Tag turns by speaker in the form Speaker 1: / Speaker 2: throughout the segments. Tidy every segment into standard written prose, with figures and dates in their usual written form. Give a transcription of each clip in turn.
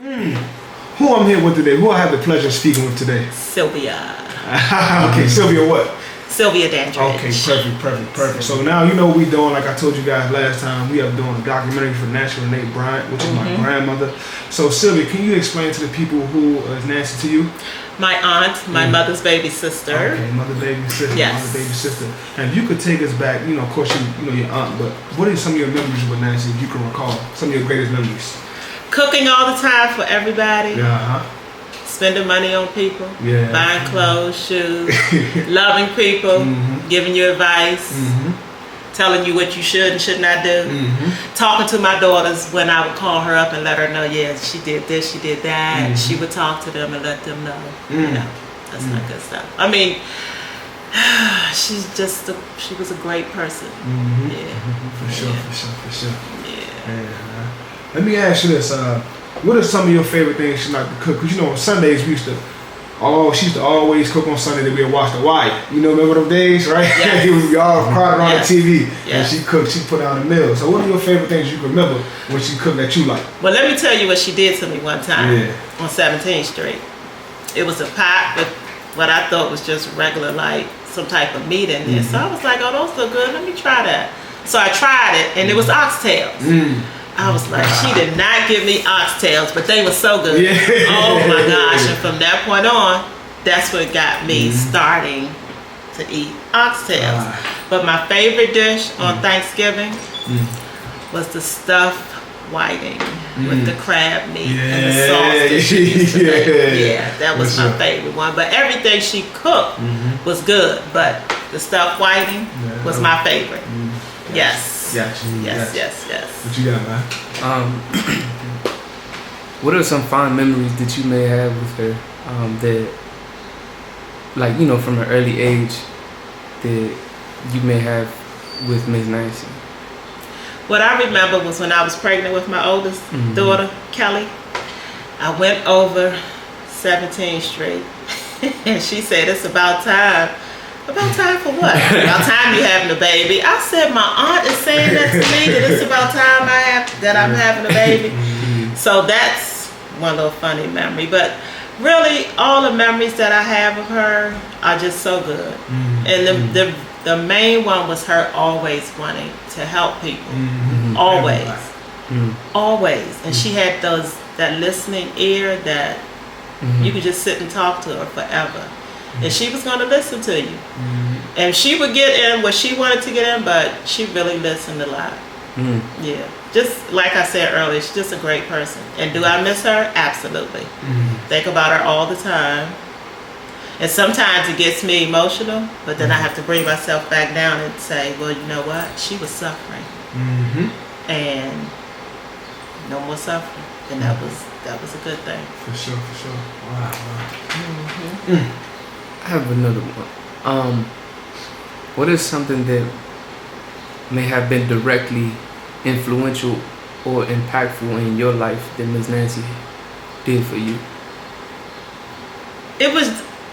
Speaker 1: Who I'm here with today? Who I have the pleasure of speaking with today?
Speaker 2: Sylvia.
Speaker 1: Okay, Sylvia what?
Speaker 2: Sylvia Dandridge.
Speaker 1: Okay, perfect. So now you know what we doing, like I told you guys last time, we are doing a documentary for Nancy Renee Bryant, which is my grandmother. So Sylvia, can you explain to the people who is Nancy to you?
Speaker 2: My aunt, my mother's baby sister.
Speaker 1: Okay, mother baby sister,
Speaker 2: Yes.
Speaker 1: mother baby sister. And if you could take us back, of course you know your aunt, but what are some of your memories with Nancy, if you can recall? Some of your greatest memories?
Speaker 2: Cooking all the time for everybody.
Speaker 1: Yeah,
Speaker 2: Spending money on people.
Speaker 1: Yeah.
Speaker 2: Buying clothes, shoes. Loving people. Giving you advice. Telling you what you should and should not do. Talking to my daughters when I would call her up and let her know, yeah, she did this, she did that. She would talk to them and let them know. You know, that's not good stuff. I mean, she was a great person. Yeah.
Speaker 1: For sure.
Speaker 2: Yeah.
Speaker 1: Let me ask you this: what are some of your favorite things she liked to cook? Because on Sundays she used to always cook on Sunday that we'd watch The Wire. Remember them days, right?
Speaker 2: Yes.
Speaker 1: We all crowded around the TV, and
Speaker 2: Yes.
Speaker 1: she cooked. She put out a meal. So, what are your favorite things you can remember when she cooked that you like?
Speaker 2: Well, let me tell you what she did to me one time
Speaker 1: Yeah.
Speaker 2: on 17th Street. It was a pot with what I thought was just regular, like some type of meat in there. So I was like, oh, those look good. Let me try that. So I tried it, and it was oxtails. I was like, she did not give me oxtails, but they were so good.
Speaker 1: Yeah.
Speaker 2: Oh my gosh. And from that point on, that's what got me starting to eat oxtails. But my favorite dish on Thanksgiving was the stuffed whiting with the crab meat and the sauce that she used to make. Yeah, that was my favorite one. But everything she cooked was good, but the stuffed whiting was my favorite. Yes.
Speaker 1: Yes. What you got, man?
Speaker 3: What are some fond memories that you may have with her that, like, from an early age that you may have with Miss Nancy?
Speaker 2: What I remember was when I was pregnant with my oldest daughter, Kelly. I went over 17th Street and she said, it's about time. About time for what? About time you having a baby. I said, my aunt is saying that to me, that it's about time I'm having a baby. So that's one little funny memory. But really, all the memories that I have of her are just so good. And the main one was her always wanting to help people. Always. Always. And she had that listening ear that you could just sit and talk to her forever. And she was going to listen to you. And she would get in what she wanted to get in, but she really listened a lot. Yeah. Just like I said earlier, she's just a great person. And do I miss her? Absolutely. Think about her all the time. And sometimes it gets me emotional, but then I have to bring myself back down and say, well, you know what? She was suffering. And no more suffering. And that was a good thing.
Speaker 1: For sure. Wow.
Speaker 3: I have another one. What is something that may have been directly influential or impactful in your life that Miss Nancy did for you?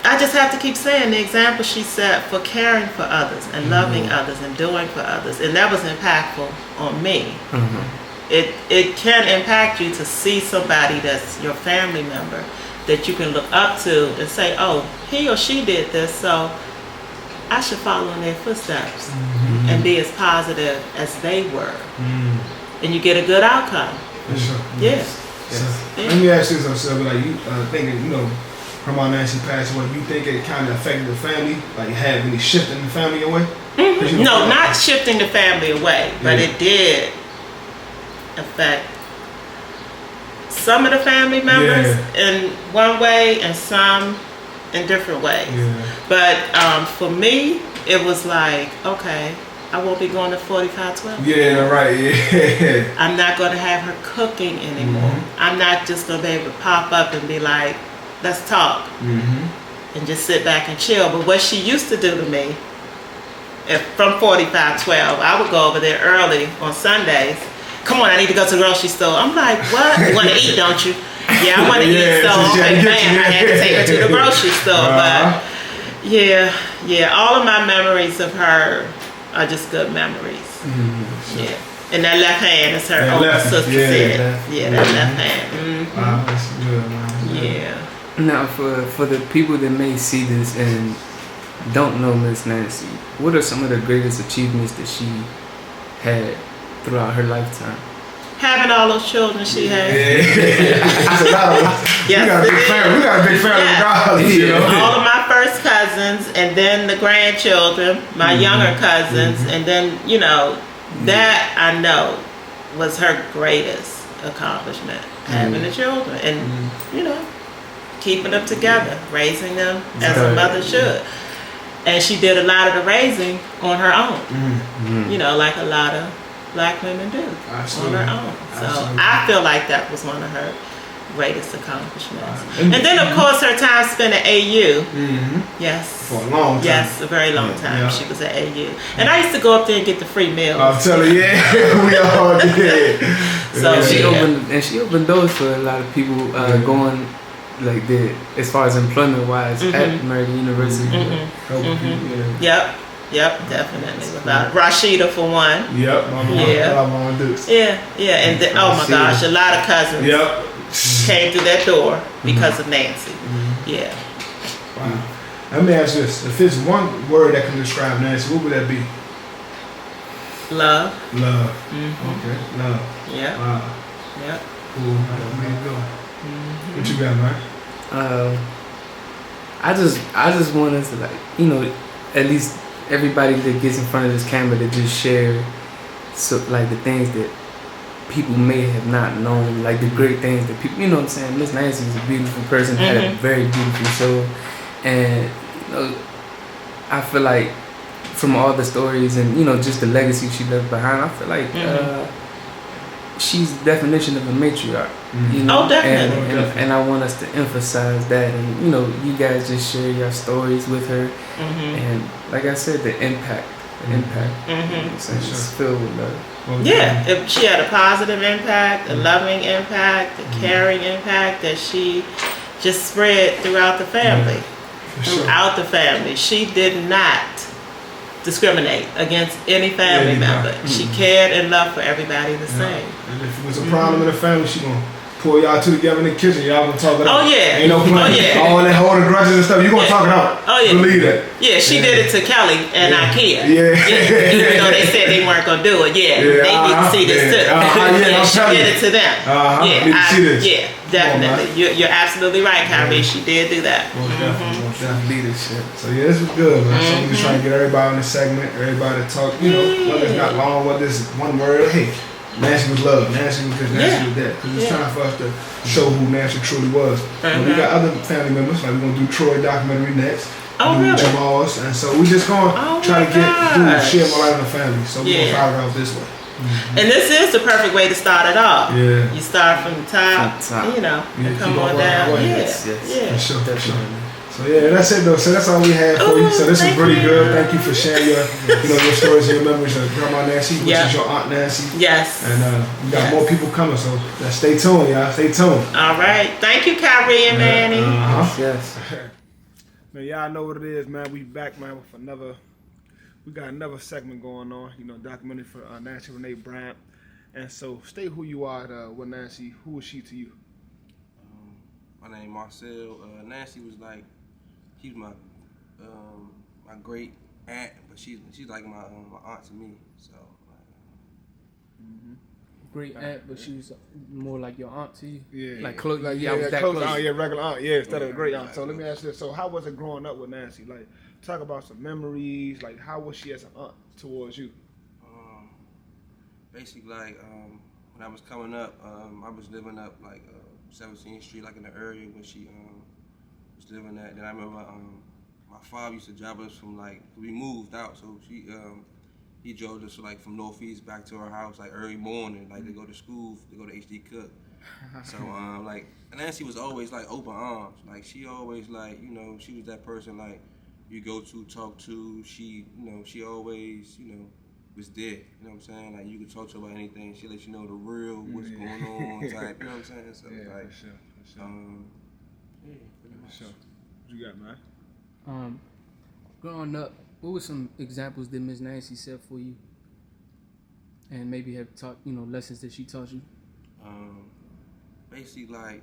Speaker 2: I just have to keep saying the example she set for caring for others and loving others and doing for others. And that was impactful on me. It can impact you to see somebody that's your family member that you can look up to and say, oh, he or she did this, so I should follow in their footsteps and be as positive as they were. And you get a good outcome.
Speaker 1: For sure.
Speaker 2: Yes.
Speaker 1: Let me ask you something, Sylvia. Like, you thinking, her mom Nancy passed away, you think it kind of affected the family? Like, had any shift in the family away?
Speaker 2: No, not shifting the family away, but it did affect some of the family members in one way and some in different ways. But for me, it was like, okay, I won't be going to 4512.
Speaker 1: Yeah, right. Yeah.
Speaker 2: I'm not going to have her cooking anymore. I'm not just going to be able to pop up and be like, let's talk and just sit back and chill. But what she used to do to me, from 4512, I would go over there early on Sundays. Come on, I need to go to the grocery store. I'm like, what? You want to eat, don't you? Yeah, I want to eat. So, okay, man, I had to take her to the grocery store. But yeah, all of my memories of her are just good memories. Yeah. And that left hand is her
Speaker 1: That
Speaker 2: older
Speaker 1: left,
Speaker 2: sister
Speaker 1: yeah,
Speaker 2: said.
Speaker 3: left.
Speaker 2: Yeah, that left hand.
Speaker 1: Wow, that's good, man.
Speaker 2: Yeah.
Speaker 3: Now, for the people that may see this and don't know Miss Nancy, what are some of the greatest achievements that she had throughout her lifetime?
Speaker 2: Having all those children she had.
Speaker 1: That's a lot of.
Speaker 2: Yes,
Speaker 1: we got a big family. We got a big family regardless, you know.
Speaker 2: All of my first cousins, and then the grandchildren, my younger cousins, and then that I know was her greatest accomplishment, having the children, and keeping them together, raising them as a mother should. And she did a lot of the raising on her own, like a lot of Black women do.
Speaker 1: Absolutely.
Speaker 2: On her own. So
Speaker 1: Absolutely.
Speaker 2: I feel like that was one of her greatest accomplishments. And then of course her time spent at AU. Yes.
Speaker 1: For a long time.
Speaker 2: Yes, a very long time. She was at AU. And I used to go up there and get the free meals.
Speaker 1: I'll tell you, we all did.
Speaker 2: So
Speaker 3: she opened doors for a lot of people going like as far as employment wise at Merida University.
Speaker 2: Yep, definitely. Without Rashida for one.
Speaker 1: Yep, my mom Dukes.
Speaker 2: Yeah, and then, oh my gosh, a lot of cousins came through that door because of Nancy. Yeah.
Speaker 1: Wow. Let me ask you this: if it's one word that can describe Nancy, what would that be?
Speaker 2: Love.
Speaker 1: Love. Okay, love.
Speaker 2: Yeah.
Speaker 1: Wow.
Speaker 2: Yep.
Speaker 1: Cool. There you go. What you got, man?
Speaker 3: I just want us to at least everybody that gets in front of this camera to just share the things that people may have not known, like the great things that people, what I'm saying? Miss Nancy is a beautiful person, had a very beautiful show, and I feel like from all the stories and just the legacy she left behind, I feel like she's the definition of a matriarch.
Speaker 2: Oh, definitely.
Speaker 3: And I want us to emphasize that, and you guys just share your stories with her, and like I said, the impact. It's filled with love.
Speaker 2: Yeah, she had a positive impact, a loving impact, a caring impact that she just spread throughout the family. Throughout the family, she did not discriminate against any family member. She cared and loved for everybody the same.
Speaker 1: And if it was a problem in the family, she gonna pull y'all two together in the kitchen. Y'all gonna talk it out.
Speaker 2: Oh yeah.
Speaker 1: Ain't no playing. All that holding grudges and stuff. You gonna talk it out.
Speaker 2: Oh yeah.
Speaker 1: Believe that.
Speaker 2: Yeah, she did it to Kelly and IKEA.
Speaker 1: Yeah.
Speaker 2: Even though they said they weren't gonna do it. Yeah. They need to see this too. She did it to them. Yeah, definitely. You're absolutely right, Kyrie. She did do that.
Speaker 1: Most definitely leadership. So yeah, this was good, man. So we just trying to get everybody on this segment, everybody to talk. Whether it's not long, whether it's one word. Hey, Nancy was love. Nancy was this. Nancy was that. Because it's time for us to show who Nancy truly was. We got other family members. Like we're gonna do Troy documentary next.
Speaker 2: Really?
Speaker 1: Jamal's, and so we just gonna try to share more light on the family. So we're gonna start it off this way.
Speaker 2: And this is the perfect way to start it off.
Speaker 1: Yeah.
Speaker 2: You start from the top, and come on down.
Speaker 3: Yes.
Speaker 1: For sure. So yeah, that's it though. So that's all we had for you. So this was really good. Thank you for sharing your your stories and your memories of Grandma Nancy, which is your Aunt Nancy.
Speaker 2: Yes.
Speaker 1: And we got more people coming, so stay tuned, y'all. Stay tuned.
Speaker 2: All right. Thank you, Kyrie and Manny.
Speaker 3: Yes.
Speaker 1: Man, y'all know what it is, man. We back, man, with we got another segment going on, documentary for Nancy Renee Bryant. And so stay who you are with Nancy. Who is she to you?
Speaker 4: My name Marcel. Nancy was like, she's my my great aunt, but she's like my aunt to me. So.
Speaker 3: Great aunt, but she was more like your aunt to you.
Speaker 1: Yeah,
Speaker 3: like close.
Speaker 1: Like close. Aunt, regular aunt. Yeah, instead of a great aunt. So let me ask you this: so how was it growing up with Nancy? Like, talk about some memories. Like, how was she as an aunt towards you?
Speaker 4: Basically, when I was coming up, I was living up 17th Street, like in the area where she was living at. Then I remember my father used to drive us from we moved out, so he drove us from Northeast back to our house early morning, to go to school, to go to HD Cook. So Nancy was always open arms. She always she was that person you go to, talk to. She she always was there. You know what I'm saying? You could talk to her about anything. She let you know the real, what's going on type. You know what I'm saying? So
Speaker 1: for sure.
Speaker 4: pretty much.
Speaker 1: For sure. What you got, man?
Speaker 3: Growing up, what were some examples that Miss Nancy set for you? and maybe have taught, lessons that she taught you?
Speaker 4: Basically, like,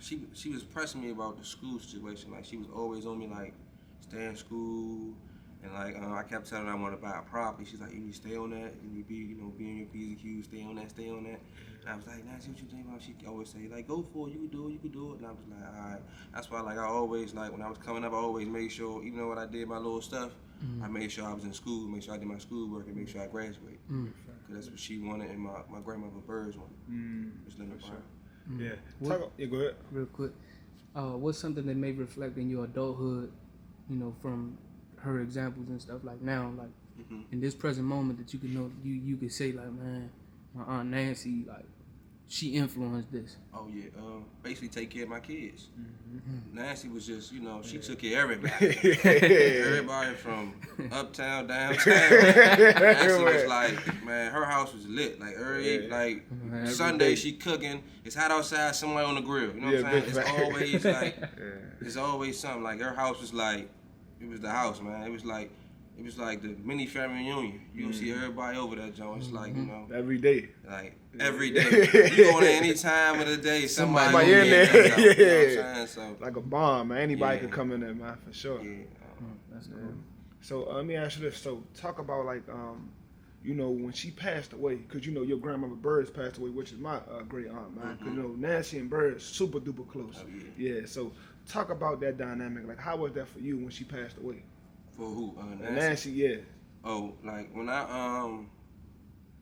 Speaker 4: she was pressing me about the school situation. Like, she was always on me, like, stay in school. And, like, I kept telling her I want to buy a property. She's like, you need to stay on that. You need to be in your P's and Q's, stay on that. And I was like, Nancy, what you think about? She always say, like, go for it. You can do it. And I was like, all right. That's why, like, I always, like, when I was coming up, I always made sure, even though when I did my little stuff, I made sure I was in school, make sure I did my schoolwork, and make sure I graduated. Because that's what she wanted, and my grandmother Birds wanted. Just let her
Speaker 1: Sure.
Speaker 4: find.
Speaker 1: Yeah. Go ahead.
Speaker 3: Real quick, what's something that may reflect in your adulthood, from her examples and stuff, like now, like in this present moment, that you can know, you could say, like, man, my Aunt Nancy, like, she influenced this.
Speaker 4: Oh yeah, basically take care of my kids. Nancy was just, she took care of everybody. Everybody from uptown, downtown. Nancy was like, man, her house was lit. Like every Sunday she cooking. It's hot outside, somebody on the grill. You know what I'm saying? It's always like, it's always something. Like her house was like, it was the house, man. It was like the mini family reunion. You'll see everybody over that joint. It's like,
Speaker 1: every day.
Speaker 4: Like every day. You go there any time of the day, somebody
Speaker 1: in there.
Speaker 4: You know what I'm saying? So,
Speaker 1: like a bomb, man. Anybody could come in there, man, for sure.
Speaker 4: yeah.
Speaker 3: That's cool.
Speaker 1: So let me ask you this. So talk about, like, when she passed away, because your grandmother Birds passed away, which is my great aunt, man. Because Nancy and Birds super duper close.
Speaker 4: Oh, yeah.
Speaker 1: So talk about that dynamic. Like, how was that for you when she passed away?
Speaker 4: For who?
Speaker 1: Nancy, yeah.
Speaker 4: Oh, like when I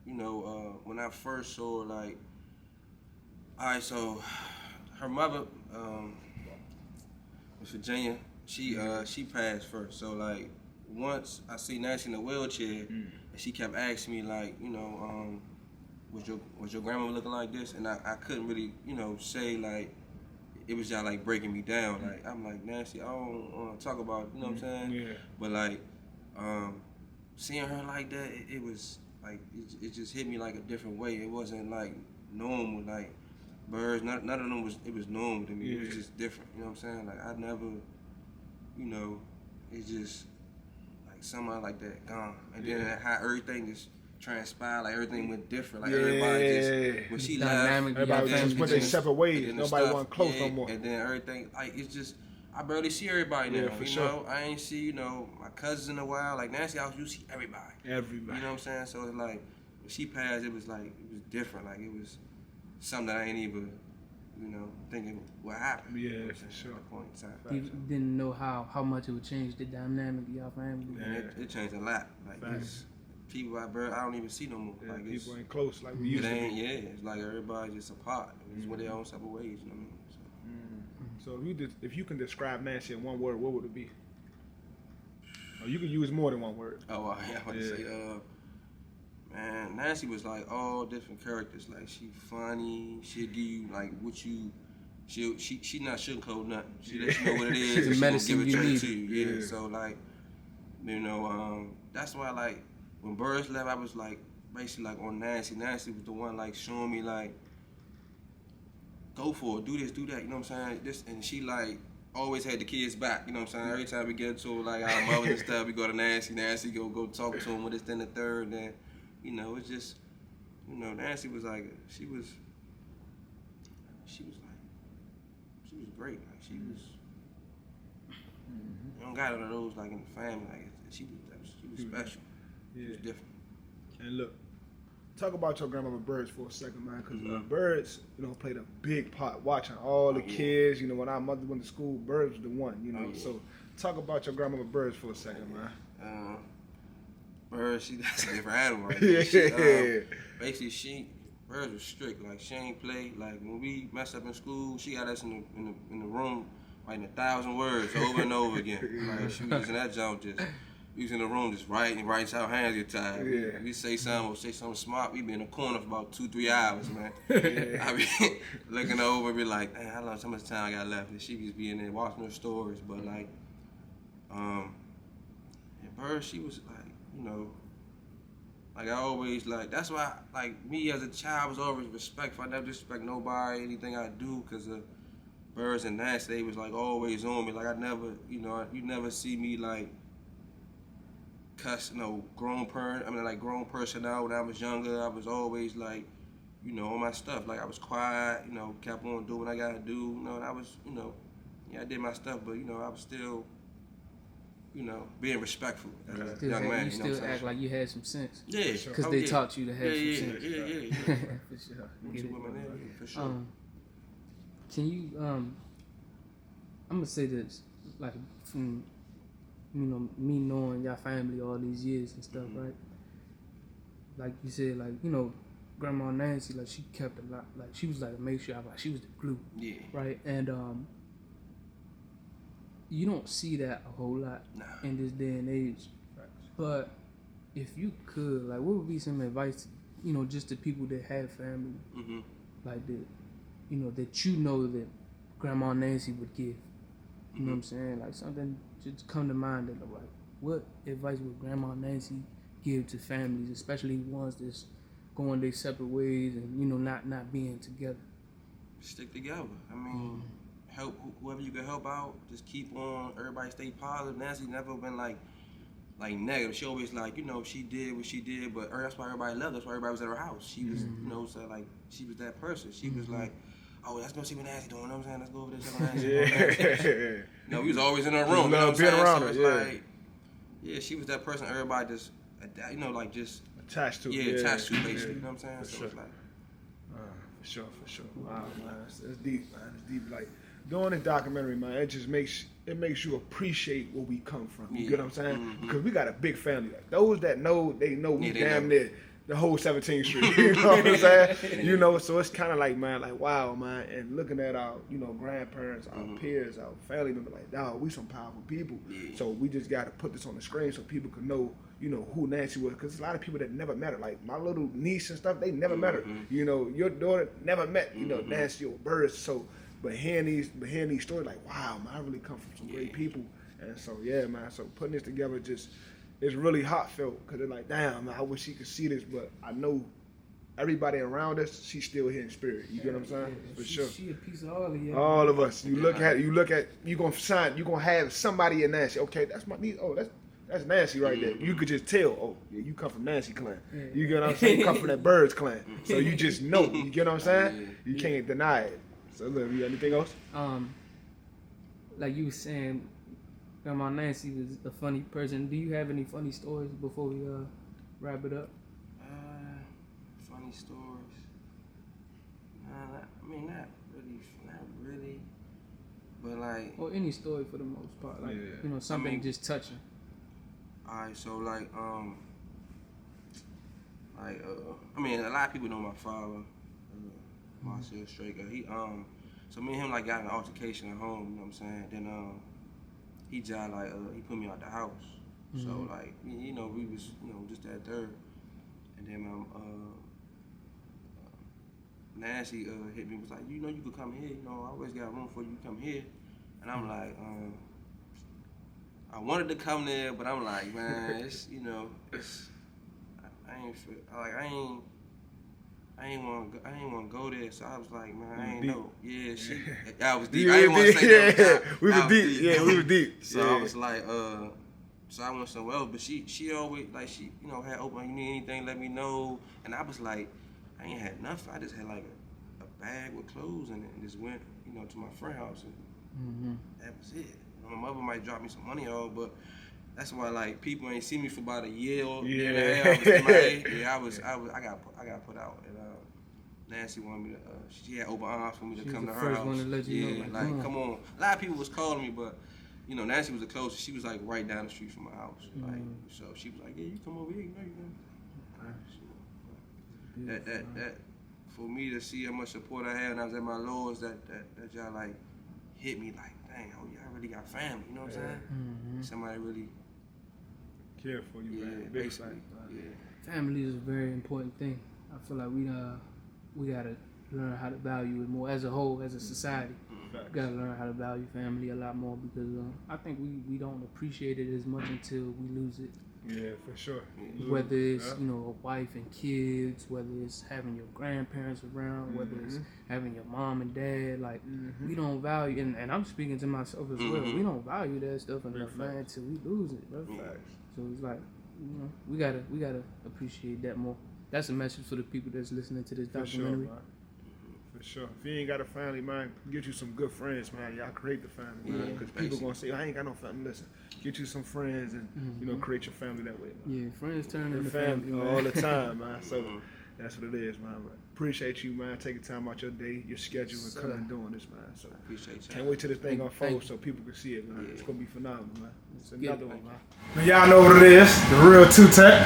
Speaker 4: when I first saw her, like, all right, so her mother was Virginia. She passed first. So, like, once I see Nancy in a wheelchair, and she kept asking me, like, was your grandma looking like this? And I couldn't really, say, like, it was just like breaking me down. Like, I'm like, Nancy, I don't want to talk about, you know what I'm saying?
Speaker 1: Yeah.
Speaker 4: But, like, seeing her like that, it was like, it just hit me like a different way. It wasn't like normal, like Birds. None of them was normal to me.
Speaker 1: Yeah.
Speaker 4: It was just different. You know what I'm saying? Like, I never, it's just like somebody like that gone, and then how everything just transpired, like everything went different. Like everybody just, when she
Speaker 3: Dynamic,
Speaker 4: left,
Speaker 1: everybody just went their separate ways.
Speaker 4: and the
Speaker 1: Nobody
Speaker 4: stuff,
Speaker 1: wasn't close no more.
Speaker 4: And then everything, like, it's just, I barely see everybody now.
Speaker 1: Yeah, for sure.
Speaker 4: I ain't see, my cousins in a while. Like Nancy house, you see everybody.
Speaker 1: Everybody.
Speaker 4: You know what I'm saying? So it's like, when she passed, it was different. Like, it was something that I ain't even, thinking what happened.
Speaker 1: Yeah,
Speaker 4: You know what I'm
Speaker 1: for
Speaker 4: saying,
Speaker 1: sure.
Speaker 4: at that point in time.
Speaker 3: You didn't know how much it would change the dynamic of your family.
Speaker 4: And it changed a lot. Like, it's people I don't even see no more.
Speaker 1: Yeah,
Speaker 4: like,
Speaker 1: people ain't close like we used
Speaker 4: it
Speaker 1: to
Speaker 4: ain't.
Speaker 1: be.
Speaker 4: Yeah, it's like everybody just apart. It's went their own separate ways. You know what I mean? So.
Speaker 1: So if you can describe Nancy in one word, what would it be? Or you can use more than one word.
Speaker 4: Oh, yeah, I was to say, man, Nancy was like all different characters. Like, she funny. She'll give you like what you. She not sugarcoat nothing. She let you know what it is.
Speaker 3: The
Speaker 4: She gonna
Speaker 3: medicine
Speaker 4: give it
Speaker 3: you need.
Speaker 4: to you. Yeah. So, like, that's why, like, when Birds left, I was like basically like on Nancy. Nancy was the one like showing me like, go for it, do this, do that. You know what I'm saying? This, and she like always had the kids back. You know what I'm saying? Every time we get into like our mothers and stuff, we go to Nancy. Nancy go talk to him with this, then the third. Then, it's just, Nancy was like, she was great. Like, she was. You don't got none of those like in the family. Like, she was special.
Speaker 1: Yeah.
Speaker 4: She was different.
Speaker 1: And look, talk about your grandmama Birds for a second, man, because Birds, played a big part watching all the kids. When our mother went to school, Birds was the one. So talk about your grandmama Birds for a second, man.
Speaker 4: Birds, that's a different animal. Right? Basically, Birds was strict. Like, she ain't play. Like, when we messed up in school, she got us in the room writing 1,000 words over and over again. Like, she was in that jump just. We was in the room just writing till our hands get tired.
Speaker 1: Yeah.
Speaker 4: We say something smart, we be in the corner for about 2-3 hours, man. I be looking over, be like, man, how much time I got left? And she just be in there watching her stories. But like, Bird, she was like, like, I always like, that's why, like, me as a child was always respectful. I never disrespect nobody, anything I do, because of Birds and Nancy. They was like always on me. Like, I never, you never see me like, cuss, grown person out. When I was younger, I was always like, on my stuff. Like I was quiet, kept on doing what I gotta do. And I was, I did my stuff, but I was still, being respectful as a young man.
Speaker 3: You still act like you had some sense.
Speaker 4: Yeah,
Speaker 3: because they taught you to have some sense.
Speaker 4: Yeah.
Speaker 3: For sure.
Speaker 4: For sure.
Speaker 3: Can you I'm gonna say this, like from me knowing your family all these years and stuff, right? Like you said, like Grandma Nancy, like she kept a lot, like she was like make sure, like she was the glue, right? And you don't see that a whole lot in this day and age. Right. But if you could, like, what would be some advice, just to people that have family, like that, that that Grandma Nancy would give. You know what I'm saying? Like something just come to mind that like, what advice would Grandma Nancy give to families, especially ones that's going their separate ways and not being together?
Speaker 4: Stick together. I mean, help whoever you can help out. Just keep on. Everybody stay positive. Nancy never been like negative. She always like she did what she did, but that's why everybody loved her. That's why everybody was at her house. She was so like she was that person. She was like, oh, let's go see what Nancy doing. You know what I'm saying? Let's go over there check on Nancy. We was always in her room. You know what I'm saying?
Speaker 1: Around
Speaker 4: so
Speaker 1: her,
Speaker 4: like, she was that person. Everybody just like just
Speaker 1: attached to.
Speaker 4: Attached to basically. You know what I'm saying?
Speaker 1: For
Speaker 4: so
Speaker 1: sure.
Speaker 4: It's like,
Speaker 1: for sure. Wow, man, it's deep, man. It's deep. Like doing this documentary, man, it just makes you appreciate where we come from. You get what I'm saying? Because we got a big family. Like those that know, they know we damn near the whole 17th Street. You know what I'm saying? So it's kind of like, man, like wow, man. And looking at our, grandparents, our peers, our family members, like, dog, we some powerful people. So we just got to put this on the screen so people can know, who Nancy was. Because there's a lot of people that never met her. Like my little niece and stuff, they never met her. Your daughter never met, Nancy or Burris. So, but hearing these stories, like, wow, man, I really come from some great people. And so, yeah, man. So putting this together it's really heartfelt because they're like, damn, man, I wish she could see this, but I know everybody around us, she's still here in spirit. You get what I'm saying? For sure.
Speaker 3: She a piece of all of you.
Speaker 1: All of us. You look at, you gonna have somebody in Nancy. Okay, that's my niece. Oh, that's Nancy right there. You could just tell. Oh, yeah, you come from Nancy clan. You get what I'm saying? You come from that Birds clan. So you just know. You get what I'm saying? You can't deny it. So look, you got anything else?
Speaker 3: Like you were saying, Grandma Nancy was a funny person. Do you have any funny stories before we wrap it up?
Speaker 4: Funny stories? Not really. But like,
Speaker 3: or any story for the most part, like something just touching.
Speaker 4: Alright, so like a lot of people know my father, Marcel Straker. He so me and him like got in an altercation at home. You know what I'm saying? Then he just like he put me out the house. So like we was just that third, and then Nancy hit me, was like, you could come here. I always got room for you to come here. And I'm like, I wanted to come there, but I'm like, man, it's I ain't want to go there. So I was like, man, I ain't know. Yeah, I was deep. I didn't want to say that.
Speaker 1: We were deep. Yeah, we were deep.
Speaker 4: So I was like, so I went somewhere else. But she always like had open. You need anything? Let me know. And I was like, I ain't had nothing. I just had like a bag with clothes in it, and just went to my friend's house, and that was it. My mother might drop me some money off, but that's why like people ain't see me for about a year or year and a half. I got put out, and Nancy wanted me to. She had open arms for me to come to her house.
Speaker 3: One to let you know,
Speaker 4: like come on. A lot of people was calling me, but Nancy was the closest. She was like right down the street from my house, like so. She was like, yeah, you come over here, That for me to see how much support I had when I was at my lowest, that y'all like hit me like, dang, y'all really got family, you know what I'm saying? Somebody really
Speaker 1: care for you, man.
Speaker 4: Basically.
Speaker 3: Family is a very important thing. I feel like we gotta learn how to value it more as a whole, as a society. We gotta learn how to value family a lot more because I think we don't appreciate it as much until we lose it.
Speaker 1: Yeah, for sure.
Speaker 3: Whether it's a wife and kids, whether it's having your grandparents around, whether it's having your mom and dad, like we don't value, and I'm speaking to myself as well. We don't value that stuff enough, man, until we lose it, bro. So it's like we gotta appreciate that more. That's a message for the people that's listening to this documentary.
Speaker 1: For sure. If you ain't got a family, man, get you some good friends, man. Y'all create the family, man. Because people gonna say, I ain't got no family. Listen, get you some friends and create your family that way, man.
Speaker 3: Yeah, friends turn into
Speaker 1: family
Speaker 3: man.
Speaker 1: all the time, man. So that's what it is, man. But appreciate you, man. Taking time out your day, your schedule, and coming and doing this, man. So
Speaker 4: Appreciate you.
Speaker 1: can't wait till this thing unfolds so people can see it, man. It's gonna be phenomenal, man. It's another one, man.
Speaker 2: Man,
Speaker 1: y'all know what it is. The real two-tech.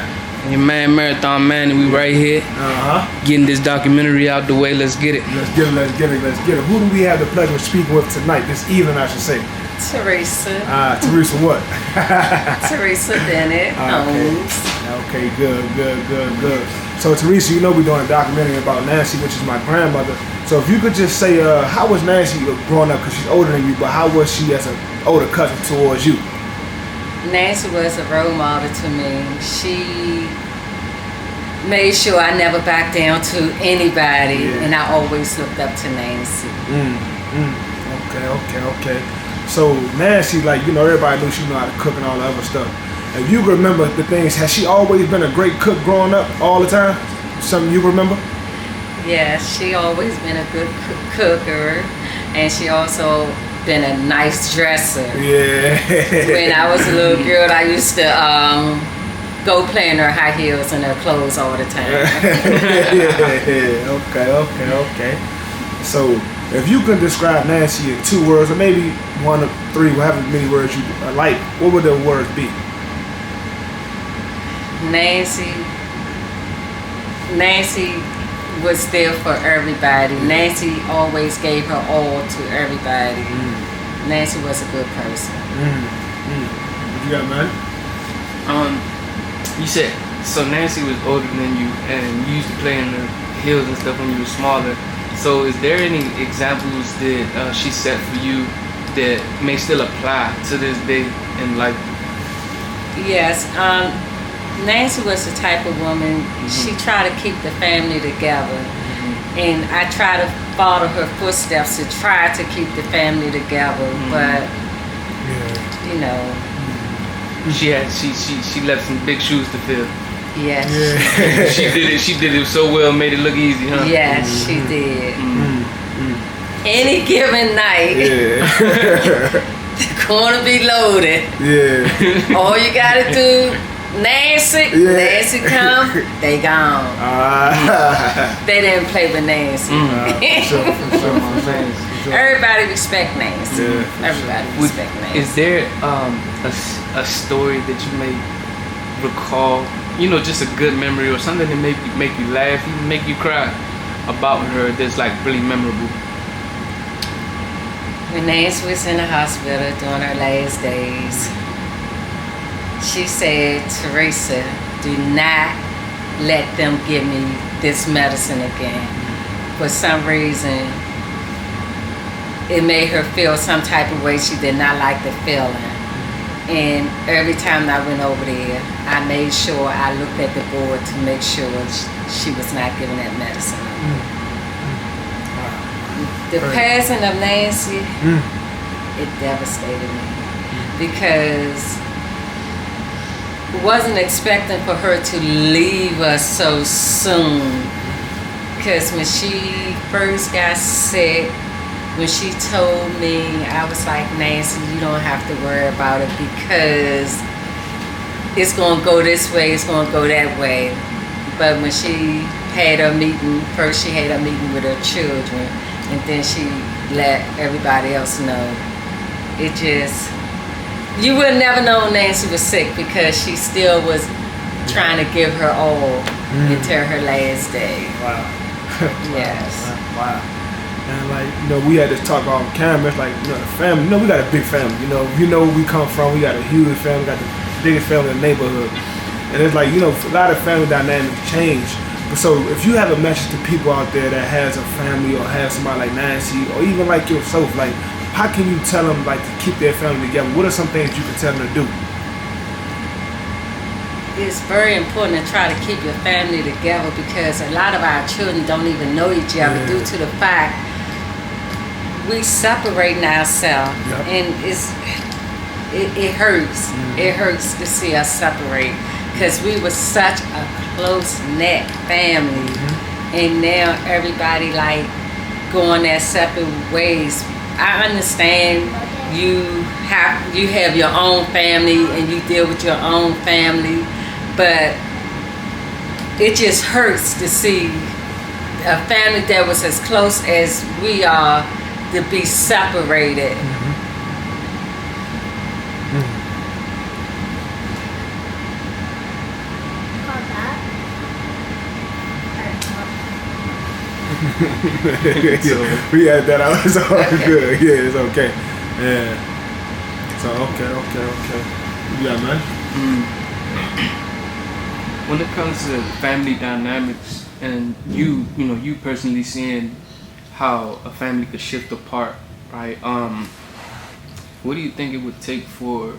Speaker 3: Your man Marathon Man, and we right here getting this documentary out the way. Let's get it.
Speaker 1: Let's get it. Who do we have the pleasure of speaking with tonight? This evening, I should say.
Speaker 5: Teresa.
Speaker 1: Teresa what?
Speaker 5: Teresa Bennett Holmes.
Speaker 1: Okay, good. So Teresa, you know we're doing a documentary about Nancy, which is my grandmother. So if you could just say, how was Nancy growing up? Because she's older than you, but how was she as an older cousin towards you?
Speaker 5: Nancy was a role model to me. She made sure I never backed down to anybody, and I always looked up to Nancy.
Speaker 1: Okay. So Nancy, like, you know, everybody knew she knew how to cook and all the other stuff. If you remember the things, has she always been a great cook growing up all the time? Something you remember?
Speaker 5: Yeah, she always been a good cooker, and she also been a nice dresser.
Speaker 1: Yeah.
Speaker 5: When I was a little girl, I used to go play in her high heels and her clothes all the time.
Speaker 1: Okay. So if you could describe Nancy in 2 words, or maybe 1 or 3, however many words you like, what would the words be?
Speaker 5: Nancy was there for everybody. Nancy always gave her all to everybody. Nancy was a good person.
Speaker 1: What you got, man?
Speaker 3: You said, so Nancy was older than you, and you used to play in the hills and stuff when you were smaller. So is there any examples that she set for you that may still apply to this day in life?
Speaker 5: Yes. Nancy was the type of woman, she tried to keep the family together. And I try to follow her footsteps to try to keep the family together. But, you know.
Speaker 3: She left some big shoes to fill.
Speaker 5: Yes.
Speaker 3: She did it so well, made it look easy, huh?
Speaker 5: Yes, she did. Any given night, the corner be loaded. All you gotta do, Nancy come, they gone. They didn't play with Nancy. Everybody respect Nancy. Everybody respect Nancy.
Speaker 3: Is there a story that you may recall, you know, just a good memory or something that make you laugh, even make you cry about her that's like really memorable?
Speaker 5: When Nancy was in the hospital during her last days, she said, Teresa, do not let them give me this medicine again. For some reason, it made her feel some type of way she did not like the feeling. And every time I went over there, I made sure I looked at the board to make sure she was not giving that medicine. The passing of Nancy, it devastated me because wasn't expecting for her to leave us so soon. Because when she first got sick, when she told me, I was like, Nancy, you don't have to worry about it because it's going to go this way, it's going to go that way. But when she had her meeting, first she had her meeting with her children, and then she let everybody else know. It just, you would never know Nancy was sick because she still was trying to give her all until her last day.
Speaker 1: Wow.
Speaker 5: Yes.
Speaker 1: Wow. And like, you know, we had this talk on camera. It's like, you know, the family, you know, we got a big family. You know where we come from. We got a huge family. We got the biggest family in the neighborhood. And it's like, you know, a lot of family dynamics change. But so if you have a message to people out there that has a family or has somebody like Nancy or even like yourself, like, how can you tell them like to keep their family together? What are some things you can tell them to do?
Speaker 5: It's very important to try to keep your family together because a lot of our children don't even know each other due to the fact we separating ourselves, and it hurts. It hurts to see us separate because we were such a close-knit family. And now everybody like going their separate ways. I understand you have your own family and you deal with your own family, but it just hurts to see a family that was as close as we are to be separated.
Speaker 1: We had that out. It's all good. Yeah, it's okay. Yeah. So okay. You got man.
Speaker 3: When it comes to family dynamics and you personally seeing how a family could shift apart, right? What do you think it would take for,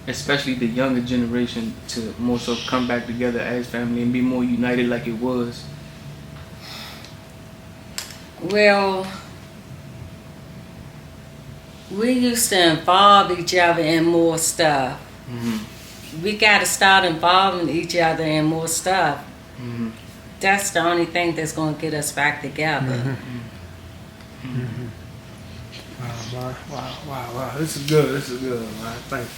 Speaker 3: especially the younger generation, to more so come back together as family and be more united like it was?
Speaker 5: Well, we used to involve each other in more stuff. We got to start involving each other in more stuff. That's the only thing that's going to get us back together.
Speaker 1: Wow. This is good, man. Thank you.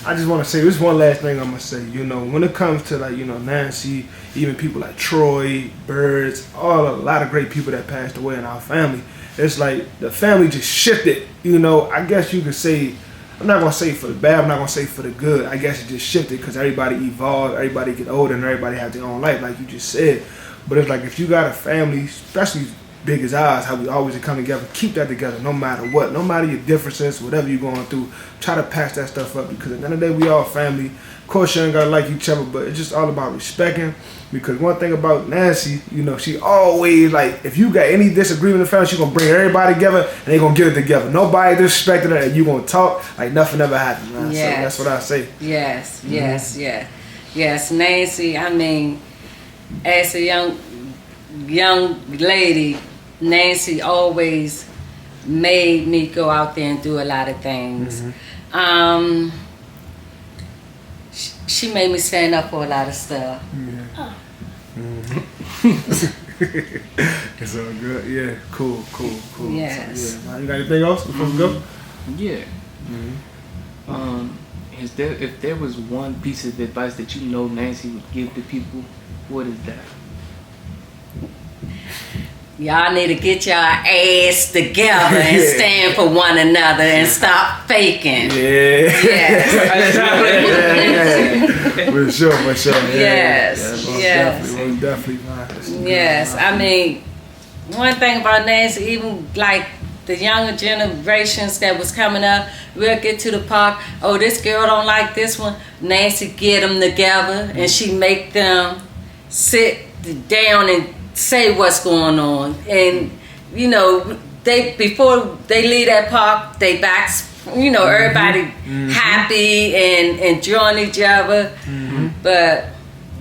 Speaker 1: I just want to say this one last thing I'm going to say. When it comes to Nancy, even people like Troy, Birds, a lot of great people that passed away in our family. It's like the family just shifted. I guess you could say, I'm not going to say for the bad, I'm not going to say for the good. I guess it just shifted because everybody evolved, everybody get older, and everybody have their own life, like you just said. But it's like if you got a family, especially big as ours, how we always come together, keep that together no matter what, no matter your differences, whatever you're going through, try to patch that stuff up because at the end of the day, we all family. Of course, you ain't got to like each other, but it's just all about respecting. Because one thing about Nancy, she always, if you got any disagreement in the family, she going to bring everybody together and they going to get it together. Nobody disrespected her and you going to talk like nothing ever happened, man.
Speaker 5: Yes.
Speaker 1: So that's what I say.
Speaker 5: Yes, Nancy, I mean, as a young lady, Nancy always made me go out there and do a lot of things. She made me stand up for a lot of stuff.
Speaker 1: It's all good. Yeah, cool.
Speaker 5: Yes.
Speaker 1: So, yeah. You got anything else before we go?
Speaker 3: Yeah. If there was one piece of advice that Nancy would give to people, what is that?
Speaker 5: Y'all need to get y'all ass together and stand for one another and stop faking.
Speaker 1: Yeah. For sure.
Speaker 5: Yes.
Speaker 1: Definitely, man.
Speaker 5: Yes. I mean, one thing about Nancy, even like the younger generations that was coming up, we'll get to the park. Oh, this girl don't like this one. Nancy get them together and she make them sit down and say what's going on, and they before they leave that park, they back, everybody happy and enjoying each other. But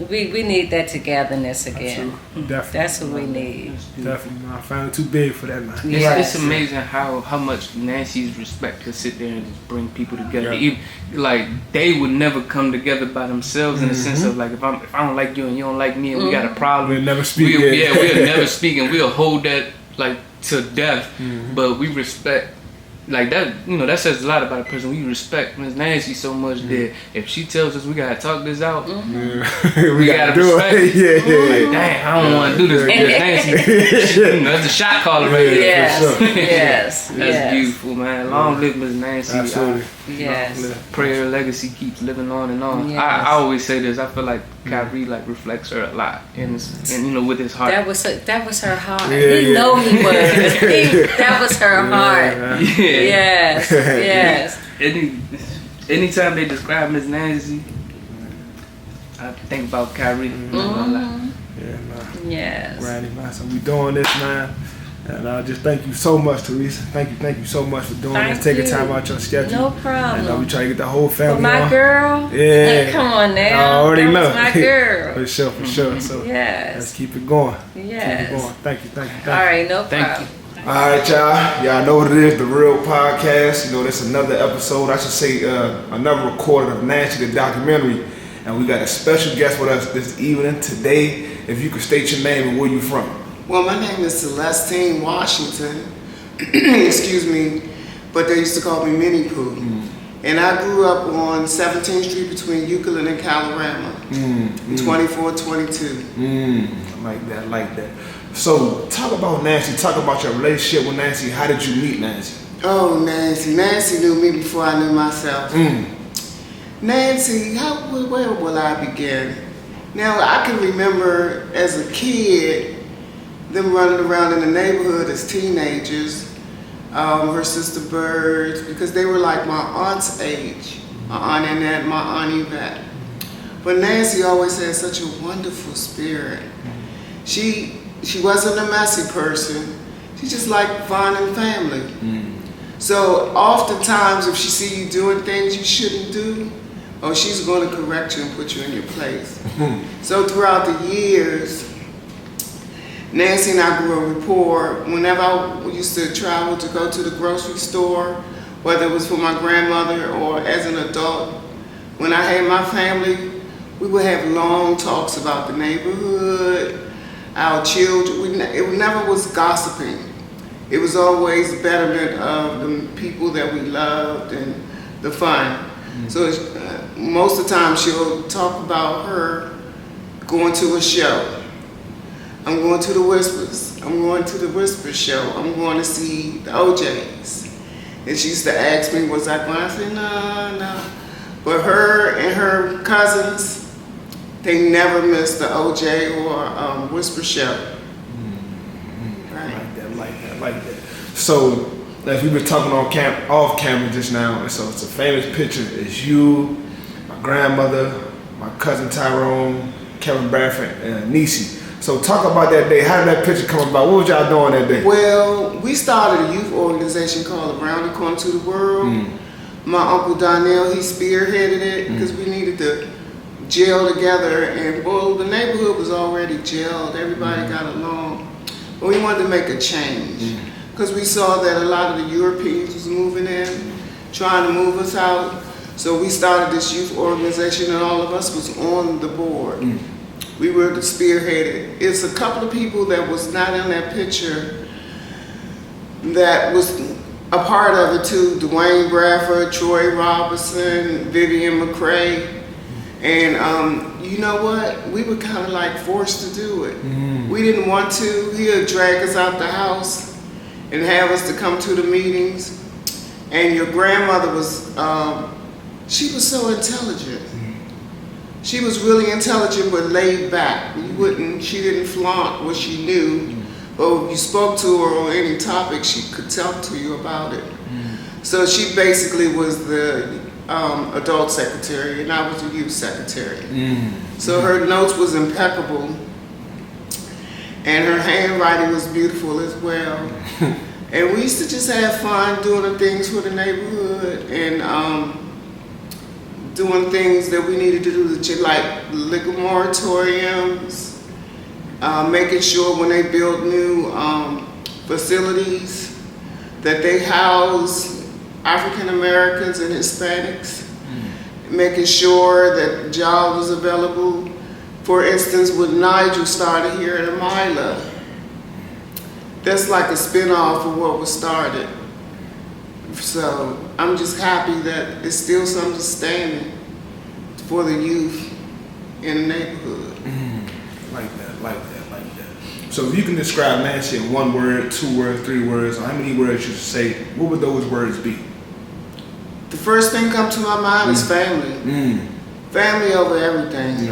Speaker 5: we need that togetherness again.
Speaker 1: Definitely.
Speaker 5: That's what we need.
Speaker 1: Definitely, man. I found it too big for that, man.
Speaker 5: Yes.
Speaker 3: It's amazing how much Nancy's respect could sit there and just bring people together. Even, they would never come together by themselves in the sense of if I don't like you and you don't like me and we got a problem.
Speaker 1: We'll never speak.
Speaker 3: We'll never speak and we'll hold that to death. But we respect. That that says a lot about a person. We respect Miss Nancy so much that if she tells us we gotta talk this out, we gotta respect it. Dang, I don't want to do this with Miss Nancy. That's a shot caller right there.
Speaker 5: Yes.
Speaker 3: That's beautiful, man. Long live Miss Nancy.
Speaker 1: Absolutely.
Speaker 5: Yes.
Speaker 3: Pray her legacy keeps living on and on.
Speaker 5: Yes.
Speaker 3: I always say this. I feel like Kyrie reflects her a lot, and with his heart.
Speaker 5: That was her heart.
Speaker 1: Yeah,
Speaker 5: he know he was. That was her heart. Yes.
Speaker 3: Anytime they describe Miss Nancy, I think about Kyrie.
Speaker 5: Yes.
Speaker 1: Granny, man. So we doing this, man. And just thank you so much, Teresa. Thank you so much for doing this. Taking time out your schedule.
Speaker 5: No problem.
Speaker 1: And we try to get the whole family
Speaker 5: For my
Speaker 1: on.
Speaker 5: girl.
Speaker 1: Yeah.
Speaker 5: Come on now.
Speaker 1: I already
Speaker 5: that
Speaker 1: know.
Speaker 5: Was my girl.
Speaker 1: For sure. So let's keep it going.
Speaker 5: Yes.
Speaker 1: Keep it going. Thank you.
Speaker 5: All right, no problem.
Speaker 3: Thank you.
Speaker 1: All right, y'all. Y'all know what it is, The Real Podcast. This is another episode, I should say, another recording of Nancy, the documentary. And and we got a special guest with us this evening. Today, if you could state your name and where you from.
Speaker 6: Well, my name is Celestine Washington. Excuse me, but they used to call me Minnie Pooh. And I grew up on 17th Street between Euclid and Calorama, 2422.
Speaker 1: I like that. So, talk about Nancy. Talk about your relationship with Nancy. How did you meet Nancy?
Speaker 6: Oh, Nancy. Nancy knew me before I knew myself. Nancy, where will I begin? Now, I can remember as a kid, them running around in the neighborhood as teenagers, her sister Birds, because they were like my aunt's age, my Aunt Annette, my Aunt Yvette. But Nancy always had such a wonderful spirit. She wasn't a messy person. She just liked fun and family. So oftentimes if she see you doing things you shouldn't do, she's going to correct you and put you in your place. So throughout the years, Nancy and I grew a rapport. Whenever I used to travel to go to the grocery store, whether it was for my grandmother or as an adult, when I had my family, we would have long talks about the neighborhood, our children. It never was gossiping. It was always betterment of the people that we loved and the fun. So most of the time she'll talk about her going to a show. I'm going to the Whispers. I'm going to the Whispers show. I'm going to see the OJs. And she used to ask me, was I going? I said, no. But her and her cousins, they never missed the OJ or Whisper show. Right.
Speaker 1: Like that. So, as we were talking off camera just now, and so it's a famous picture. It's you, my grandmother, my cousin Tyrone, Kevin Bradford, and Niecy. So talk about that day. How did that picture come about? What was y'all doing that day?
Speaker 6: Well, we started a youth organization called Around the Corner to the World. My Uncle Donnell, he spearheaded it because we needed to gel together. And well, the neighborhood was already gelled. Everybody got along. But we wanted to make a change because we saw that a lot of the Europeans was moving in, trying to move us out. So we started this youth organization and all of us was on the board. We were the spearheaded. It's a couple of people that was not in that picture that was a part of it too. Dwayne Bradford, Troy Robinson, Vivian McCrae. And you know what? We were kind of like forced to do it. We didn't want to. He would drag us out the house and have us to come to the meetings. And your grandmother was, she was so intelligent. She was really intelligent but laid back. She didn't flaunt what she knew. But if you spoke to her on any topic, she could talk to you about it. So she basically was the adult secretary and I was the youth secretary. So her notes was impeccable and her handwriting was beautiful as well. And we used to just have fun doing the things for the neighborhood and doing things that we needed to do, like liquor moratoriums, making sure when they build new facilities that they house African Americans and Hispanics, making sure that jobs was available. For instance, when Nigel started here at Amila, that's like a spin-off of what was started. So I'm just happy that it's still something standing for the youth in the neighborhood.
Speaker 1: Like that. So if you can describe Nancy in 1 word, 2 words, 3 words, or how many words you should say, what would those words be?
Speaker 6: The first thing come to my mind is family. Family over everything.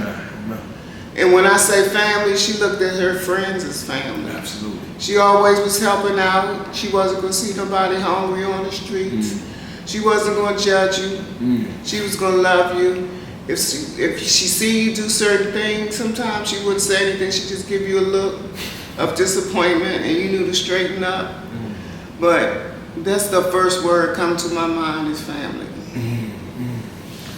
Speaker 6: And when I say family, she looked at her friends as family.
Speaker 1: Absolutely.
Speaker 6: She always was helping out. She wasn't going to see nobody hungry on the streets. She wasn't going to judge you. She was going to love you. If she see you do certain things, sometimes she wouldn't say anything. She'd just give you a look of disappointment and you knew to straighten up. But that's the first word come to my mind is family.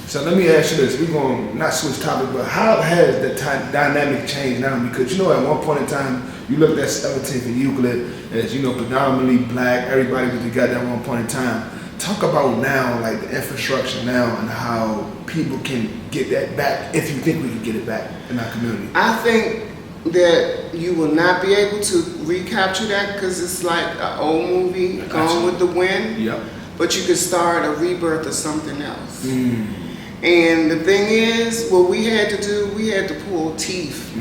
Speaker 1: So let me ask you this. We're going to not switch topics, but how has the dynamic changed now? Because you know at one point in time, you looked at 17th and Euclid as, predominantly black. Everybody was together at one point in time. talk about now, like the infrastructure now, and how people can get that back, if you think we can get it back in our community.
Speaker 6: I think that you will not be able to recapture that because it's like an old movie, Gone with the Wind.
Speaker 1: Yep.
Speaker 6: But you could start a rebirth of something else. And the thing is, what we had to do, we had to pull teeth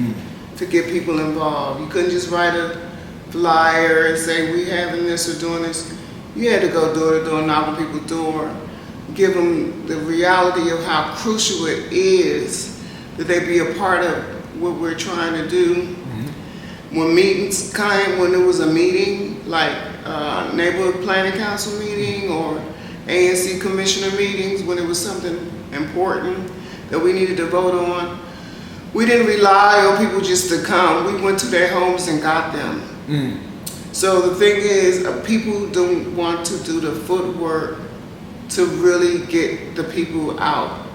Speaker 6: to get people involved. You couldn't just write a flyer and say, we having this or doing this. You had to go door to door, knock on people's door, give them the reality of how crucial it is that they be a part of what we're trying to do. When meetings came, when there was a meeting, like neighborhood planning council meeting or ANC commissioner meetings, when it was something important that we needed to vote on, we didn't rely on people just to come. We went to their homes and got them. So the thing is, people don't want to do the footwork to really get the people out.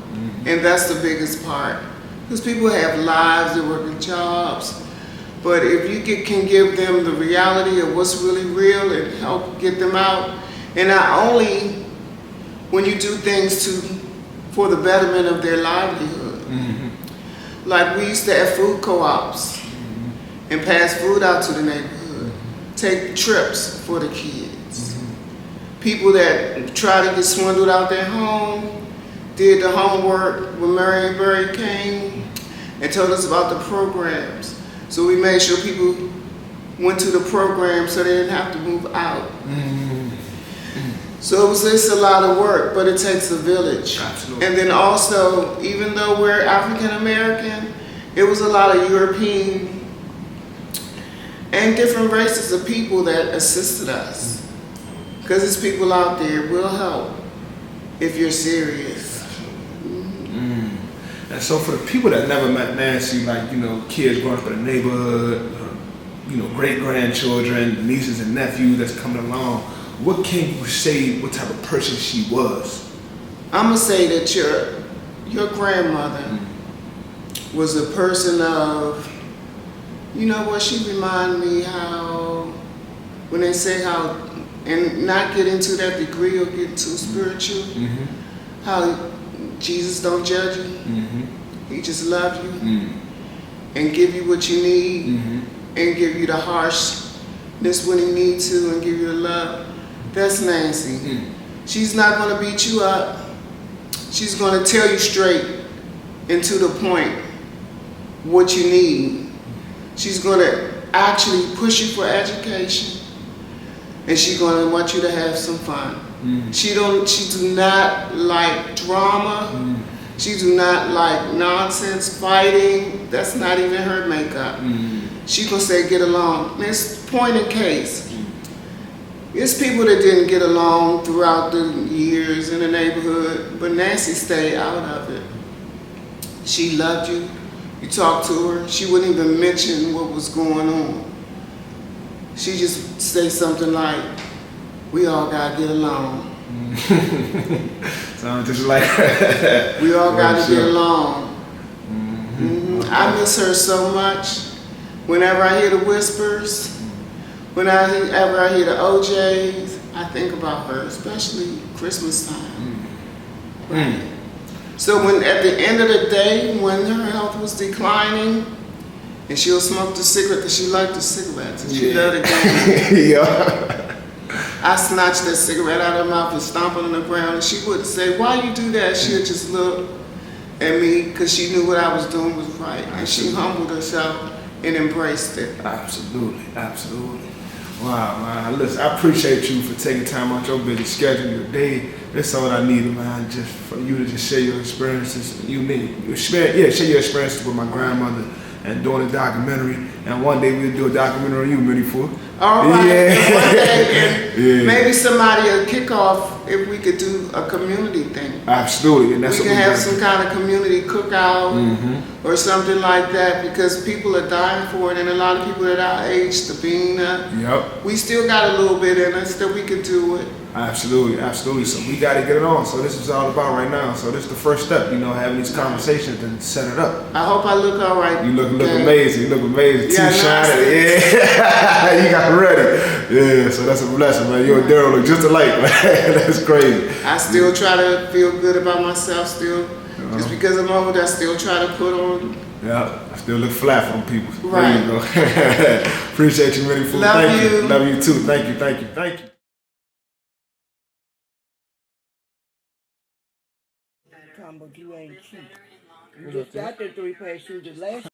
Speaker 6: And that's the biggest part. Because people have lives, they work in jobs. But if you can give them the reality of what's really real and help get them out, and not only when you do things for the betterment of their livelihood. Like we used to have food co-ops and pass food out to the neighborhood, take trips for the kids. People that try to get swindled out their home, did the homework when Marion Berry came and told us about the programs. So we made sure people went to the program so they didn't have to move out. So it's a lot of work, but it takes a village.
Speaker 1: Absolutely.
Speaker 6: And then also, even though we're African American, it was a lot of European and different races of people that assisted us. Because there's people out there will help if you're serious.
Speaker 1: And so for the people that never met Nancy, like, kids growing up in the neighborhood, great-grandchildren, nieces and nephews that's coming along, what can you say, what type of person she was?
Speaker 6: I'm going to say that your grandmother was a person of, she reminded me how, when they say how, and not get into that degree or get too spiritual, how Jesus don't judge you. He just loves you and give you what you need and give you the harshness when he needs to and give you the love. That's Nancy. She's not going to beat you up. She's going to tell you straight and to the point what you need. She's going to actually push you for education, and she's going to want you to have some fun. She do not like drama. She do not like nonsense, fighting. That's not even her makeup. She gonna say get along. There's point in case. There's people that didn't get along throughout the years in the neighborhood, but Nancy stayed out of it. She loved you. You talked to her. She wouldn't even mention what was going on. She just say something like, we all gotta get along.
Speaker 1: Sounds just like
Speaker 6: we all gotta get along. I miss her so much. Whenever I hear the whispers, whenever I hear the OJs, I think about her, especially Christmas time. Right. So when at the end of the day, when her health was declining, and she'll smoke the cigarette because she liked the cigarettes, and she loved it. I snatched that cigarette out of her mouth and stomped it on the ground, and she wouldn't say, why you do that? She'd just look at me because she knew what I was doing was right. And she humbled herself and embraced it.
Speaker 1: Absolutely. Wow, man. Listen, I appreciate you for taking time out your busy schedule, your day. That's all I needed, man, just for you to just share your experiences. Share your experiences with my grandmother and doing a documentary. And one day we'll do a documentary on you, Minnie Fool.
Speaker 6: All right. And one day, maybe somebody will kick off if we could do a community thing.
Speaker 1: Absolutely. And that's
Speaker 6: we can have some kind of community cookout or something like that, because people are dying for it, and a lot of people at our age, Sabina, we still got a little bit in us that we could do it.
Speaker 1: Absolutely, absolutely. So we got to get it on. So this is all about right now. So this is the first step, you know, having these conversations and set it up.
Speaker 6: I hope I look all right.
Speaker 1: You look amazing. You look amazing.
Speaker 6: Yeah,
Speaker 1: Too shiny. Yeah, you got ready. Yeah, so that's a blessing, man. You and Daryl look just alike, man. That's crazy.
Speaker 6: I still try to feel good about myself. Still, just because I'm old, I still try to put on.
Speaker 1: Yeah, I still look flat on people.
Speaker 6: Right.
Speaker 1: There you go. Appreciate you, Minnie Fool. Thank you. Love you too. Thank you. Thank you. Thank you.
Speaker 7: But you ain't cheap. You just got the 3 pair shoes the last